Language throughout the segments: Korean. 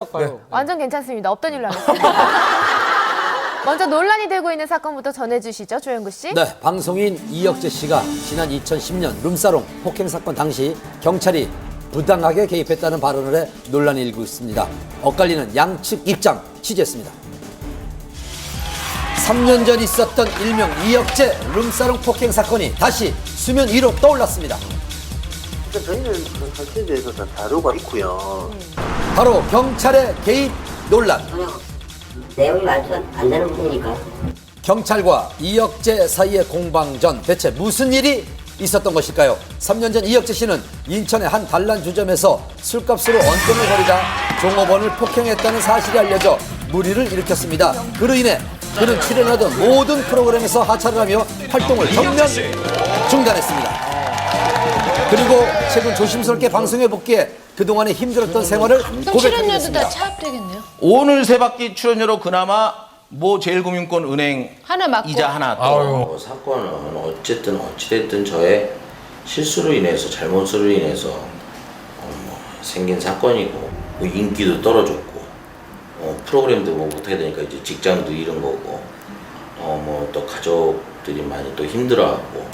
네. 완전 괜찮습니다. 없던 일로 하겠습니다. 먼저 논란이 되고 있는 사건부터 전해주시죠, 조영구 씨. 네, 방송인 이혁재 씨가 지난 2010년 룸사롱 폭행 사건 당시 경찰이 부당하게 개입했다는 발언을 해 논란이 일고 있습니다. 엇갈리는 양측 입장 취재했습니다. 3년 전 있었던 일명 이혁재 룸사롱 폭행 사건이 다시 수면 위로 떠올랐습니다. 저희는 그런 사실에 대해서 다 자료가 있고요. 바로 경찰의 개입 논란. 내용이 말도 안 되는 부분이니까. 경찰과 이혁재 사이의 공방전 대체 무슨 일이 있었던 것일까요? 3년 전 이혁재 씨는 인천의 한 단란주점에서 술값으로 언돈을 벌이다 종업원을 폭행했다는 사실이 알려져 물의를 일으켰습니다. 그로 인해 그는 출연하던 모든 프로그램에서 하차를 하며 활동을 전면 중단했습니다. 그리고 최근 조심스럽게 방송에 복귀해 그동안의 힘들었던 생활을 그럼 고백하게 출연료도 됐습니다. 다 차압되겠네요. 오늘 세 바퀴 출연료로 그나마 뭐 제일금융권 은행 하나 맞고. 이자 하나 또 사건은 어쨌든 어찌됐든 저의 실수로 인해서 잘못으로 인해서 생긴 사건이고 뭐 인기도 떨어졌고 프로그램도 뭐 못하게 되니까 이제 직장도 잃은 거고 뭐 또 가족들이 많이 또 힘들어하고.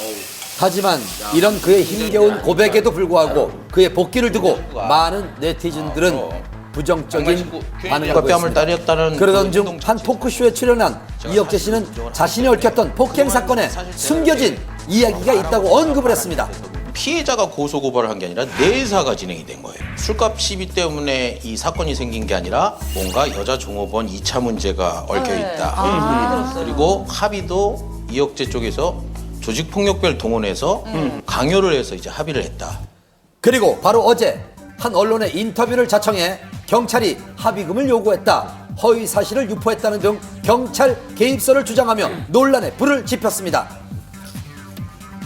하지만 이런 그의 힘겨운 고백에도 불구하고 그의 복귀를 두고 많은 네티즌들은 부정적인 반응을 뺨을 보였습니다. 따렸다는 그러던 중 한 토크쇼에 출연한 이혁재 씨는 자신이 얽혔던 폭행 사건에 숨겨진 이야기가 있다고 언급을 했습니다. 피해자가 고소고발을 한 게 아니라 내사가 진행이 된 거예요. 술값 시비 때문에 이 사건이 생긴 게 아니라 뭔가 여자 종업원 2차 문제가 얽혀 있다. 그리고 합의도 이혁재 쪽에서 조직폭력배를 동원해서 강요를 해서 이제 합의를 했다. 그리고 바로 어제 한 언론의 인터뷰를 자청해 경찰이 합의금을 요구했다, 허위 사실을 유포했다는 등 경찰 개입설을 주장하며 논란에 불을 지폈습니다.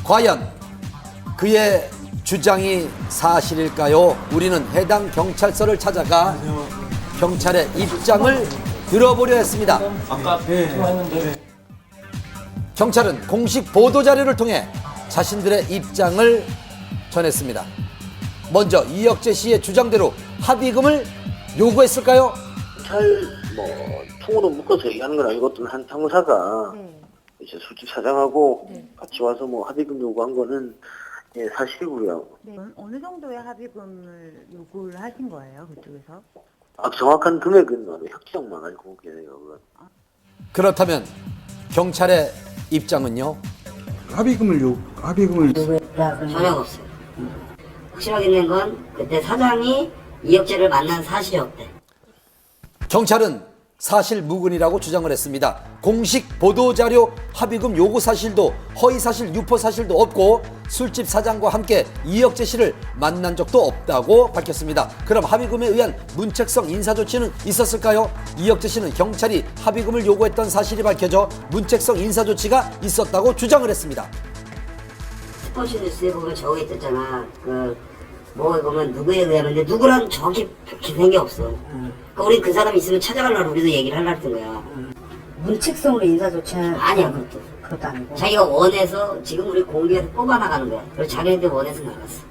과연 그의 주장이 사실일까요? 우리는 해당 경찰서를 찾아가 경찰의 입장을 들어보려 했습니다. 경찰은 공식 보도자료를 통해 자신들의 입장을 전했습니다. 먼저 이혁재 씨의 주장대로 합의금을 요구했을까요? 통으로 묶어서 얘기하는 건 아니고 어떤 한 상사가 이제 술집 사장하고 같이 와서 합의금 요구한 거는 사실이고요. 네. 어느 정도의 합의금을 요구를 하신 거예요, 그쪽에서? 정확한 금액은 혁정만 알고 계세요. 그렇다면 경찰의 입장은요? 합의금을 전혀 없어요. 확실하게 된 건 그때 사장이 이혁재를 만난 사실이 없대. 경찰은 사실 무근이라고 주장을 했습니다. 공식 보도자료 합의금 요구 사실도 허위 사실 유포 사실도 없고 술집 사장과 함께 이혁재 씨를 만난 적도 없다고 밝혔습니다. 그럼 합의금에 의한 문책성 인사조치는 있었을까요? 이혁재 씨는 경찰이 합의금을 요구했던 사실이 밝혀져 문책성 인사조치가 있었다고 주장을 했습니다. 스포츠 뉴스에 보면 적어 있었잖아. 뭐에 보면 누구에 의하는데 누구랑 정확히 밝힌 게 없어. 그러니까 우리 그 사람 있으면 찾아가려고 우리도 얘기를 하려고 했던 거야. 문책성으로 인사조치는 아니야, 그것도 아니고. 자기가 원해서 지금 우리 공개해서 뽑아나가는 거야. 그래서 자기네들 원해서 나갔어.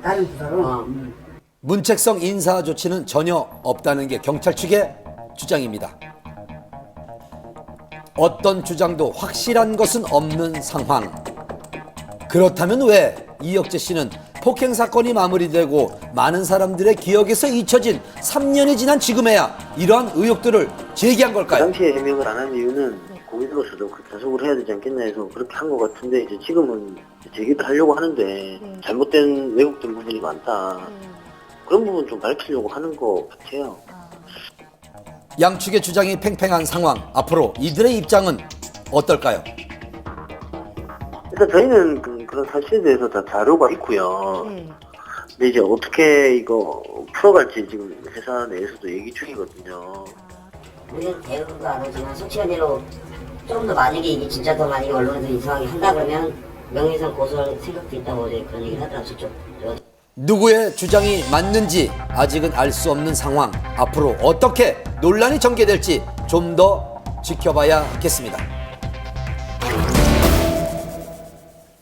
다른 부서로? 문책성 인사 조치는 전혀 없다는 게 경찰 측의 주장입니다. 어떤 주장도 확실한 것은 없는 상황. 그렇다면 왜 이혁재 씨는 폭행 사건이 마무리되고 많은 사람들의 기억에서 잊혀진 3년이 지난 지금에야 이러한 의혹들을 제기한 그 걸까요? 당시에 해명을 안 한 이유는 고객으로서도 계속을 해야 되지 않겠나 해서 그렇게 한 것 같은데 이제 지금은 제기를 하려고 하는데 잘못된 왜곡된 부분이 많다. 그런 부분 좀 밝히려고 하는 것 같아요. 양측의 주장이 팽팽한 상황. 앞으로 이들의 입장은 어떨까요? 일단 저희는 그런 사실에 대해서 다 자료가 있고요. 근데 이제 어떻게 이거 풀어갈지 지금 회사 내에서도 얘기 중이거든요. 우리는 대응도 안 하지만 솔직한 대로 좀 더 만약에 이게 진짜 더 만약에 언론에서 이상하게 한다 그러면 명예훼손 고소할 생각도 있다고 어제 그런 얘기를 하더라고요. 저쪽. 누구의 주장이 맞는지 아직은 알 수 없는 상황. 앞으로 어떻게 논란이 전개될지 좀 더 지켜봐야겠습니다.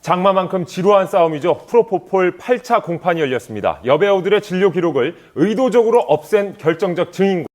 장마만큼 지루한 싸움이죠. 프로포폴 8차 공판이 열렸습니다. 여배우들의 진료 기록을 의도적으로 없앤 결정적 증인